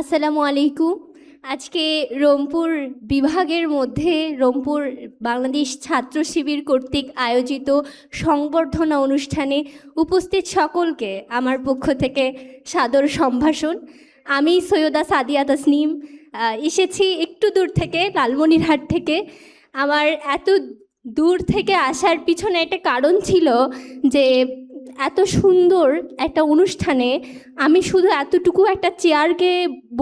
আসসালামু আলাইকুম। আজকে রংপুর বিভাগের মধ্যে রংপুর বাংলাদেশ ছাত্র শিবির কর্তৃক আয়োজিত সংবর্ধনা অনুষ্ঠানে উপস্থিত সকলকে আমার পক্ষ থেকে সাদর সম্ভাষণ। আমি সৈয়দা সাদিয়া তাসনিম এসেছি একটু দূর থেকে, লালমনিরহাট থেকে। আমার এত দূর থেকে আসার পিছনে একটা কারণ ছিল যে এত সুন্দর একটা অনুষ্ঠানে আমি শুধু এতটুকু একটা চেয়ারকে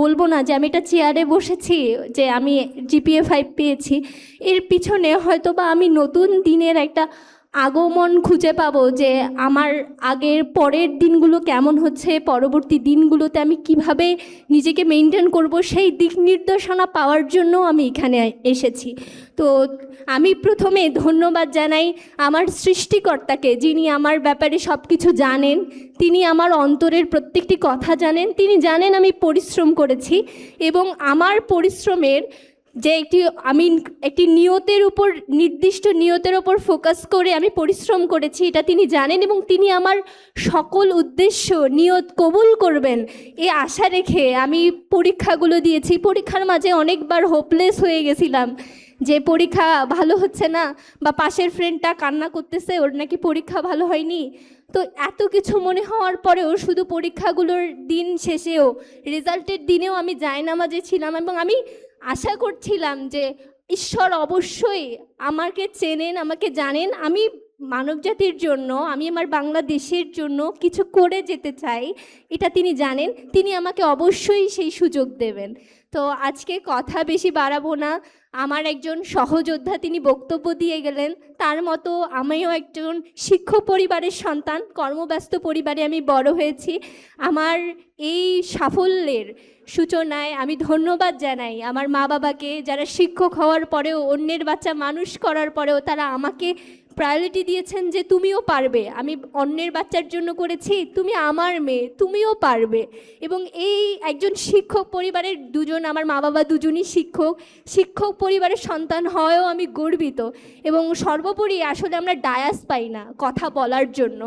বলবো না যে আমি একটা চেয়ারে বসেছি, যে আমি জিপিএ 5 পেয়েছি। এর পিছনে হয়তো বা আমি নতুন দিনের একটা আগমন খুঁজে পাবো, যে আমার আগের পরের দিনগুলো কেমন হচ্ছে, পরবর্তী দিনগুলোতে আমি কিভাবে নিজেকে মেনটেন করব, সেই দিক নির্দেশনা পাওয়ার জন্য আমি এখানে এসেছি। তো আমি প্রথমে ধন্যবাদ জানাই আমার সৃষ্টিকর্তাকে, যিনি আমার ব্যাপারে সব কিছু জানেন। তিনি আমার অন্তরের প্রত্যেকটি কথা জানেন। তিনি জানেন আমি পরিশ্রম করেছি এবং আমার পরিশ্রমের যে আমি একটি নিয়তের উপর, নির্দিষ্ট নিয়তের উপর ফোকাস করে আমি পরিশ্রম করেছি, এটা তিনি জানেন এবং তিনি আমার সকল উদ্দেশ্য নিয়ত কবুল করবেন এই আশা রেখে আমি পরীক্ষাগুলো দিয়েছি। পরীক্ষার মাঝে অনেকবার হোপলেস হয়ে গেছিলাম যে পরীক্ষা ভালো হচ্ছে না, বা পাশের ফ্রেন্ডটা কান্না করতেছে ওর নাকি পরীক্ষা ভালো হয়নি। তো এত কিছু মনে হওয়ার পরেও শুধু পরীক্ষাগুলোর দিন শেষেও, রেজাল্টের দিনেও আমি জায়নামাজে ছিলাম এবং আমি আশা করছিলাম যে ঈশ্বর অবশ্যই আমাকে চেনেন, আমাকে জানেন। আমি মানবজাতির জন্য, আমি আমার বাংলাদেশের জন্য কিছু করে যেতে চাই, এটা তিনি জানেন। তিনি আমাকে অবশ্যই সেই সুযোগ দেবেন। তো আজকে কথা বেশি বাড়াবো না। আমার একজন সহযোদ্ধা তিনি বক্তব্য দিয়ে গেলেন, তার মতো আমিও একজন শিক্ষক পরিবারের সন্তান, কর্মব্যস্ত পরিবারে আমি বড় হয়েছি। আমার এই সাফল্যের সূচনায় আমি ধন্যবাদ জানাই আমার মা বাবাকে, যারা শিক্ষক হওয়ার পরেও, অন্যের বাচ্চা মানুষ করার পরেও তারা আমাকে প্রায়োরিটি দিয়েছেন যে তুমিও পারবে। আমি অন্যের বাচ্চার জন্য করেছি, তুমি আমার মেয়ে, তুমিও পারবে। এবং এই একজন শিক্ষক পরিবারের আমার মা বাবা দুজনই শিক্ষক পরিবারের সন্তান হয়েও আমি গর্বিত। এবং সর্বোপরি আসলে আমরা ডায়াস পাই না কথা বলার জন্য,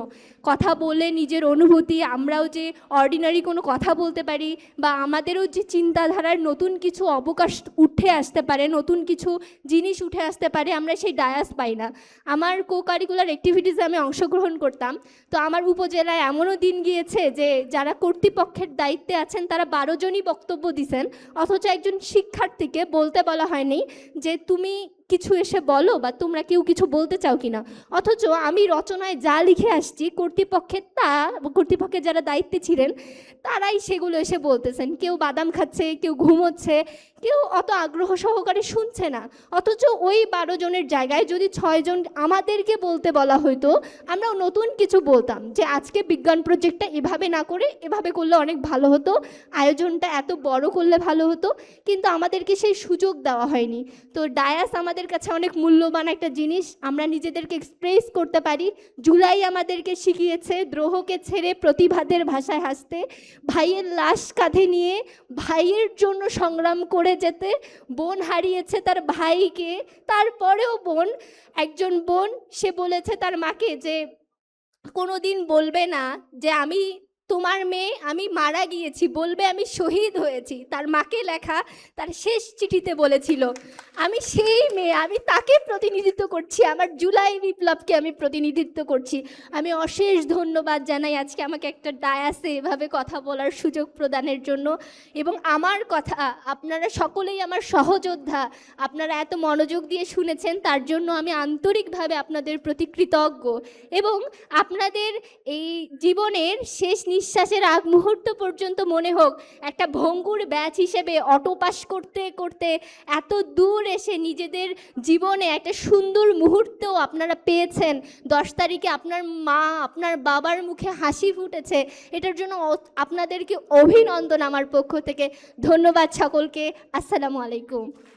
কথা বলে নিজের অনুভূতি, আমরাও যে অর্ডিনারি কোনো কথা বলতে পারি, বা আমাদেরও যে চিন্তাধারার নতুন কিছু অবকাশ উঠে আসতে পারে, নতুন কিছু জিনিস উঠে আসতে পারে, আমরা সেই ডায়াস পাই না। আমার কো কারিকুলার অ্যাক্টিভিটিসে আমি অংশগ্রহণ করতাম। তো আমার উপজেলায় এমনও দিন গিয়েছে যে যারা কর্তৃপক্ষের দায়িত্বে আছেন তারা 12 জনই বক্তব্য দিয়েছেন, অথচ একজন শিক্ষার্থীকে বলতে বলা হয়নি যে তুমি কিছু এসে বলো, বা তোমরা কেউ কিছু বলতে চাও কিনা। অথচ আমি রচনায় যা লিখে আসছি, কর্তৃপক্ষের যারা দায়িত্বে ছিলেন তারাই সেগুলো এসে বলতেছেন। কেউ বাদাম খাচ্ছে, কেউ ঘুমোচ্ছে, কেউ অত আগ্রহ সহকারে শুনছে না। অথচ ওই 12 জনের জায়গায় যদি 6 জন আমাদেরকে বলতে বলা হতো, আমরাও নতুন কিছু বলতাম, যে আজকে বিজ্ঞান প্রজেক্টটা এভাবে না করে এভাবে করলে অনেক ভালো হতো, আয়োজনটা এত বড় করলে ভালো হতো। কিন্তু আমাদেরকে সেই সুযোগ দেওয়া হয়নি। তো ডায়াস আমাদের কাছে অনেক মূল্যবান একটা জিনিস, আমরা নিজেদেরকে এক্সপ্রেস করতে পারি। জুলাই আমাদেরকে শিখিয়েছে দ্রোহকে ছেড়ে প্রতিবাদের ভাষায় হাসতে, ভাইয়ের লাশ কাঁধে নিয়ে ভাইয়ের জন্য সংগ্রাম করে যেতে। বোন হারিয়েছে তার ভাইকে, তারপরেও একজন বোন সে বলেছে তার মাকে যে কোনোদিন বলবে না যে আমি তোমার মেয়ে, আমি মারা গিয়েছি, বলবে আমি শহীদ হয়েছি। তার মাকে লেখা তার শেষ চিঠিতে বলেছিল আমি সেই মেয়ে, আমি তাকে প্রতিনিধিত্ব করছি, আমার জুলাই বিপ্লবকে আমি প্রতিনিধিত্ব করছি। আমি অশেষ ধন্যবাদ জানাই আজকে আমাকে একটা ডায়াসে এভাবে কথা বলার সুযোগ প্রদানের জন্য। এবং আমার কথা আপনারা সকলেই আমার সহযোদ্ধা, আপনারা এত মনোযোগ দিয়ে শুনেছেন, তার জন্য আমি আন্তরিকভাবে আপনাদের প্রতি কৃতজ্ঞ। এবং আপনাদের এই জীবনের শেষ নিঃশ্বাসের আগ মুহূর্ত পর্যন্ত মনে হোক একটা ভঙ্গুর ব্যাচ হিসেবে অটো পাস করতে করতে এত দূর এসে নিজেদের জীবনে একটা সুন্দর মুহূর্তও আপনারা পেয়েছেন। 10 তারিখে আপনার মা, আপনার বাবার মুখে হাসি ফুটেছে, এটার জন্য আপনাদেরকে অভিনন্দন আমার পক্ষ থেকে। ধন্যবাদ সকলকে। আসসালামু আলাইকুম।